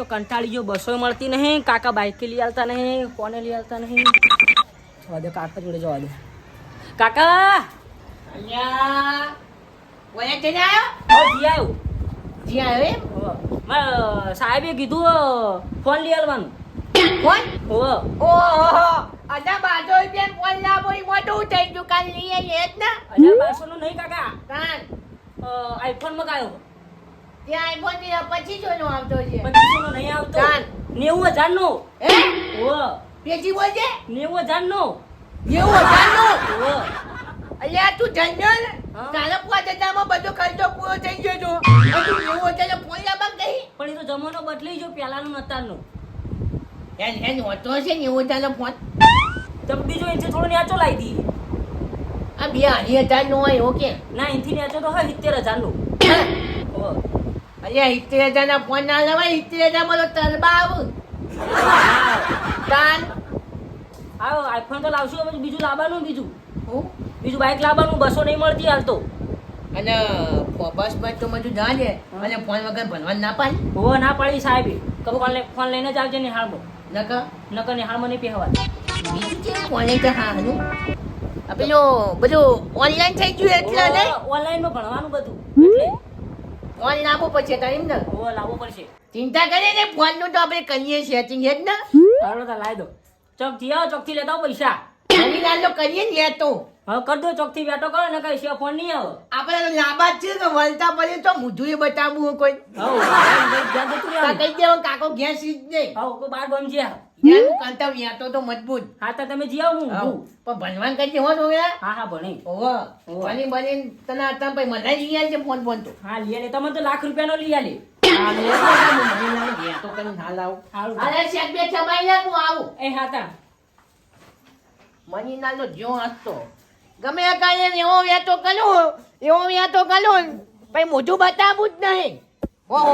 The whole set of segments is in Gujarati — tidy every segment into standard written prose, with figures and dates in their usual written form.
તો કંટાળી ગયો, બસો મળતી નહીં, કાકા બાઈક લઈ આવતા નહીં, કોને લઈ આવતા નહીં. જવા દે, કાકા જોડે જવા દે. કાકા અહીંયા ઓય જઈને આવ્યો? જી આવ્યો. જી આવ્યો એમ? સાહેબે કીધું ફોન લઈ આવવાનું. કોણ? ઓહો, અજા 1200 રૂપિયા ફોન લાવો ઈ મોટું થઈ ગયું કાલ લઈ આવીએ જ ને. 1200 નું નહીં કાકા, કાન આઈફોન મગાયો. ત્યાં આઈફોન ની પછી જોનો આવતો છે. 2500 નો નહીં આવતો, કાન 90000 નો. હે ઓહો, પેજી બોલજે 90000 નો. 90000 નો. ઓહો, અલ્યા તું જન્યો ને હા? તારા 5000 માં બધો ખર્ચો પૂરો થઈ ગયો તો હજુ 90000 નો ફોન લાવવા ગઈ. પણ એ તો જમાનો બદલાઈ ગયો, પહેલાનું નતારનું. હેન હોતો છે 90000 નો ફોન. તો બીજો એથી થોડો નેચો લાવી દઈએ. આ 2000 નો હોય ઓકે. ના, એથી નેચો તો હોય 70000 નું. ઓહો, અલ્યા 70000 ના ફોન ના લેવાય. 70000 માં તો તરબા આવું કાન. આવો આઈફોન તો લાવશું, હવે બીજું લાવવાનું. હું બીજું બાઈક લાવવાનું. 200 નહીં મળતી હાલ તો. અને બસ બસ તો બધું ના લે અને ફોન વગર ભણવાનું ના પાડી. હોવો ના પાડી સાહેબે. ફોન લઈને જ આવજે નિહાળમાં. નકર નકર નિહાળમાં નહીં પહેવા. બીજું છે ફોને તો હાનું આ પેલું બધું ઓનલાઈન થઈ ગયું એટલે નહીં. ઓનલાઈનમાં ભણવાનું બધું એટલે ફોન લાવવો પડશે તારે એમ ને. હોવો લાવવો પડશે. ચિંતા કરે ને ફોન નું તો આપણે કરીએ સેટિંગ જ ને. હાલો તો લાવી દો. ચોકથી આવો, ચોકથી લેતા આવો પૈસા. ઘણી વાર તો કરીએ ને લેતો હવે કરી દો, ચોકથી બેઠો કરો ને કઈ છે ફોન નહીં આવે. આપણે તો લાંબા જ છે કે વળતા પડે તો મુઢું બતાવવું કોઈ. હવ ધ્યાન દેતું તા રહેવાનું. કહી દેવો કાકો ઘેર સીધ નહીં. હવ કોઈ બાર ગમ છે. જ્યાંનું કાંતા વ્યાતો તો મજબૂત. હા તો તમે જી આવો, હું હાવ. ઊભું. પણ ભણવાન કરી દે હો છોકરા. હા હા ભણી. ઓહો ઓહો. બની બની તને હતા પછી મને લઈ આલ છે ફોન ફોન તો. હા લઈ લે, તમે તો લાખ રૂપિયાનો લઈ આલે. હા લે તો મને લાવ ઘેર તો કરીને હાલ આવું. હારું. અરે શેક બે છબાઈ લે હું આવું. એ હા તા. મનીલાલનો જો હસતો ગમે એ કાંઈ એવો વ્યાતો કરું પછી મોઢું બતાવવું જ નહીં. ઓહો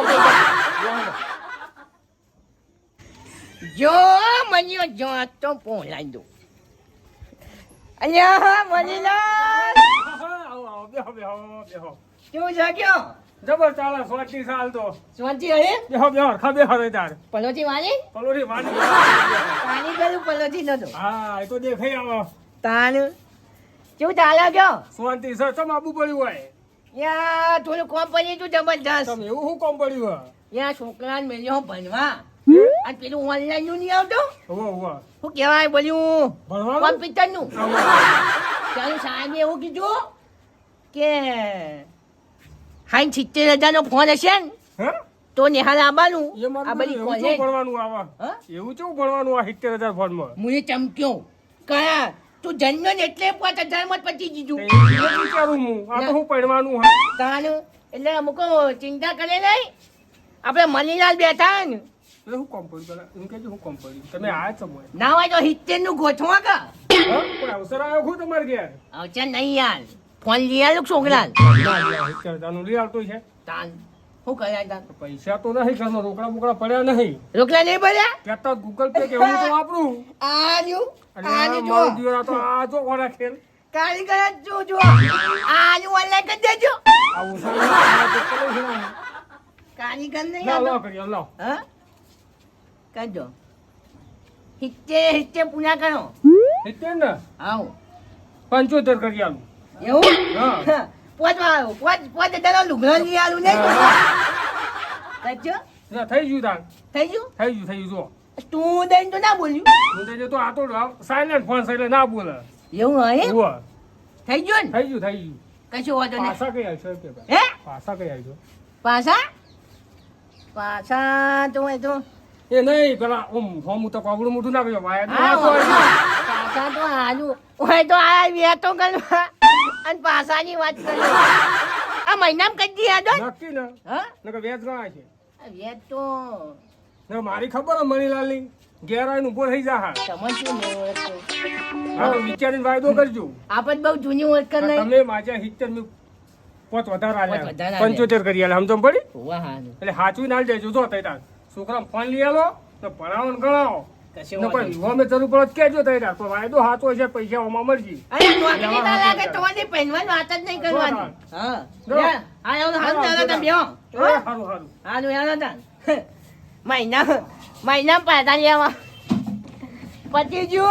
જો મનીયો જો હસતો પોલાઈ દો. અલ્યા મનીલાલ શું છે કયો જબર ચાલે સ્વાતી સાલ તો શાંતિ હે બેહો બેહો ખબે હવે તાર પલોથી વાળી પલોરી વાડી પાણી ગયું પલોથી નતો હા એ તો દેખાઈ આવો તાન શું ચાલે કયો સ્વાતી સર ચમ આબુ પડ્યું હોય યા થોડું કોમ પડી તું જબરદસ્ત. તમે એવું શું કોમ પડ્યું હોય યા છોકરાને મેલ્યો ભણવા અને પેલું ઓનલાઈન નું નહીં આવતું હોવો હોવો શું કહેવાય બોલ્યું ભણવાનું કોમ્પ્યુટર નું. ચાલો સાહેબે એવું કીધું કે 60,000 નો ફોન હશે ને હે તો નિહાળ આવવાનું એ મારું આ બધી એવું કોલેજ. કેવું ભણવાનું આવા હા? એવું કેવું ભણવાનું આ 70,000 ફોનમાં મુએ ચમક્યો કયા તું જન્મ્યો ને એટલે 5,000 માં જ પતી દીધું. એ વિચારું હું આ તો હું પડવાનું હા તાન એટલે અમુક ચિંતા કરે નહીં આપણે મનીલાલ બેઠા ને એટલે હું કોમ પડ્યું પેલા એમ કહેજો હું કોમ પડ્યું તમે આયા છો મોય ના હોય તો 70 નું ગોઠવા કા હા કોઈ અવસર આવ્યો ખુદ તમારે ઘેર આવશે નહીં યાર ફોન લઈ આલું છોકરા 70,000 નું લઈ આવતો છે તાન શું કર્યા તાન પૈસા તો નહીં ઘરમાં રોકડા બોકડા પડ્યા નહીં રોકડા નહીં ભર્યા કહેતા ગૂગલ પે કે હું તો વાપરું આલ્યું અને આલ્યું જો મારો દીવર આ તો આ જો ઓરા ખેલ કારીગર જ જો આલ્યું ઓનલાઈન કરી દેજો આવું સારું તો ચલો છે ને. કારીગર નહીં લાવ આવતો. લાવ કરી લાવ હા કરજો હિત્તે પૂરા કરો એટલે ને આવો 75 કરી આલું એવું હા. પોત દાદા લુગડો લઈ આલું નહીં કરજો ના, થઈ ગયું તાર થઈ ગયું થઈ ગયું જો તું દઈને તો ના બોલ્યું હું તો તો આ તો સાયલેન્ટ ફોન એટલે ના બોલે એવું હોય હુઆ. થઈ ગયું ને થઈ ગયું કશું વાંધો નહીં પાછા કઈ આવશો કે હે પાછા કઈ આવશો પાછા તો એ તો એ નહીં પેલા ઓમ હોમ તો કોબડું મોટું ના કર્યો વાય પાછા તો આજુ હોય તો આ વેતો કરવા અને પાછાની વાત કરી આ મહિનામાં કઈ દી આદો નક્કી ને હા નકર વેચ ગણાય છે વેત તો ને મારી ખબર હે મણીલાલની ઘેર આવીને ઊભો થઈ જા હા સમજવું નહીં હા તો વિચારીને વાયદો કરજો આપણે બહુ જૂની ઓળખ નહીં તમે માજા 70 ની પોત વધારે પોત વધારે આલ્યા 75 કરી આલ્યા સમજમ પડી વાહ હા એટલે હાચવી ના દેજો જો તૈયાર છોકરા ફોન લઈ આલો તો ભણાવવાનું ગણાવો કશું ને વાંધો કોઈ વિવાહ મેં જરૂર પડે તો કહેજો તૈયાર તો વાયદો હાચો છે પૈસા ઓમાં મરજી અરે નોકરી ના લાગે તમારી પહેરવાની વાત જ નહીં કરવાની હા જો. હા હારું તમે બેહો એ હારું હારું હારું યાર હતા મહિના પાછા લેવા પતી જો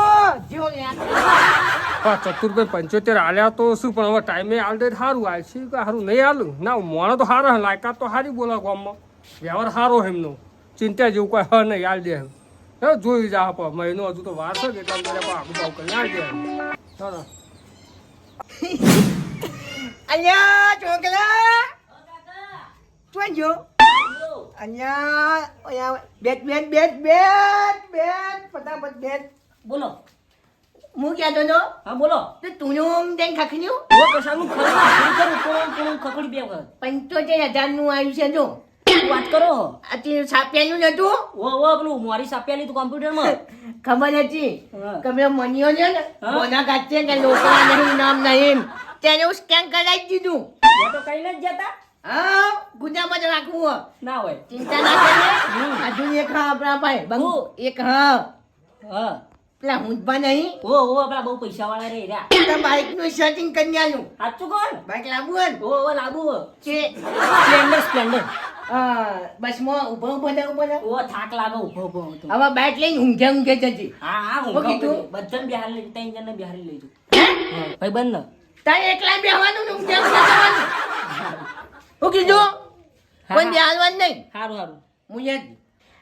હા ચતુરભાઈ 75 આલ્યા તો શું પણ હવે ટાઈમે આલ દે સારું આલ છે કે સારું નહીં આલું ના મોણો તો સારો લાયકાત તો સારી બોલા ગામમાં વ્યવહાર સારો એમનો ચિંતા જેવું કોઈ હ નહીં આલ દે એમ હે જોઈ જા પણ મહિનો હજુ તો વાર છે કે કામ કરે આગુ પાવ કરી આલ દે ચાલો અલ્યા છોકરા તું જો અલ્યા બેટ ફટાફટ બેટ બોલો હું કહેતો હતો હા બોલો તો તું તેન ખખડ્યું ઓ કશાનું ખરું ખકડી બે વખત 75,000 નું આવ્યું છે જો વાત કરો આ તે સાપ્યાનું નતું ઓ પેલું મારી સાપ્યાલી તું કોમ્પ્યુટરમાં ખબર હતી હા. કે પેલો મનીયો છે ને હા. કોના કાચે કે લોકડા નહીં નામ નહીં તેને હું સ્કેન કરાવી દીધું યા તો કઈ જ જતા હા ગુદામાં જ રાખવું હો. ના હોય ચિંતા ના કરે હજુ એક હા આપણા ભાઈ બંગુ એક હા હા પેલા હુંદભા નહીં ઓ પેલા બહુ પૈસા વાળા રે રહ્યા તો બાઇક નું સેટિંગ કરી આલું સાચું કોણ બાઇક લાવવું હોય ને ઓ લાગુ છે સ્પ્લેન્ડર બસમાં ઉભો ઓ થાક લાગે ઉભો હતો હવે બાઇક લઈને ઊંઘે જતી હા હું કીધું? બધાને બિહાર લઈ ત્રણ જણને બિહાર લઈ જજો હે? ભાઈ બંધ તારે એકલા બેહવાનું ને ઊંઘે જવાનું હું કીધું કોઈ બેહાલવાનું નહીં સારું સારું મુજે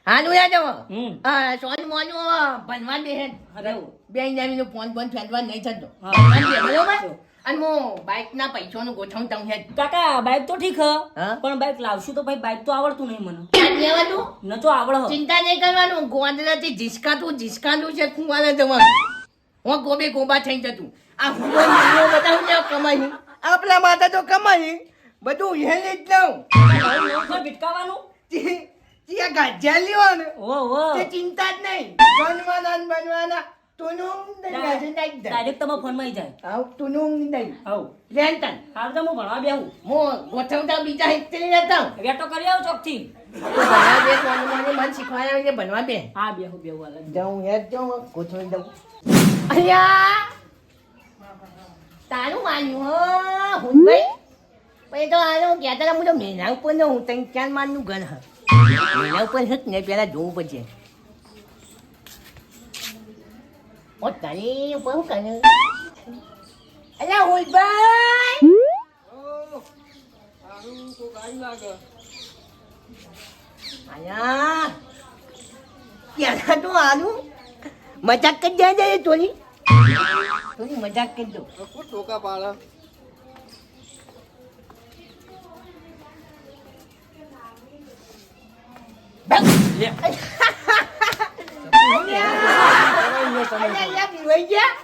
હાલું યાદ હમ. હા સોન મોનું ભણવા દે હે રહેવું. બે ઇન્ડિયાનો ફોન બંધ ફેંકવા નહીં થતો હા. ભણવા દે, બરોબર અને હું બાઇકના પૈસાનું ગોઠવણ છે કાકા બાઈક તો ઠીક હ હા? પણ બાઈક લાવશું તો ભાઈ બાઈક તો આવડતું નહીં મને લેવાનું નતો આવડ હ ચિંતા નહીં કરવાનું ગોંદરાથી ઝીસકાતું છે કુંવારે જવાનું હું ગોબા થઈ જતું આ હું બતાવું ને કમાઈ આપણા માટે તો કમાઈ બધું હેલી જ લઉં ભીટકાવાનું ત્યાં ગાજ્યા લેવાનું ઓ તે ચિંતા જ નહીં બનવાના ને બનવાના તુનું ડાયરેક્ટ તમારા ફોનમાં આવી જાય આવ તુનું નહીં આવ લેન્ટન હાલ તો હું ભણવા બેહું હું ગોઠવતા બીજા હિસ્ટ્રી લેતા વેટો કરી આવો ચોકથી ભણવા બે મને મન શીખવાયા છે ભણવા બે હા બેહું હાલ જાઉં યાર જાઉં ગોઠવી દઉં અલ્યા તારું માન્યું હો હું ભાઈ પછી તો આનો કહેતા હતા હું તો મહિના ઉપર ને હું ત્રણ ચાર માનનું ઘર હા મહિના ઉપર છે ને પેલા જોવું પડશે ઓ તારી ઉપર શું કરે અલ્યા હુલભાઈ અલ્યા ક્યાં તો આનું મજાક કરી જાય છે થોડી મજાક કરી દો ટોકા પાડે અલ્યા, બીવાઈ ગયા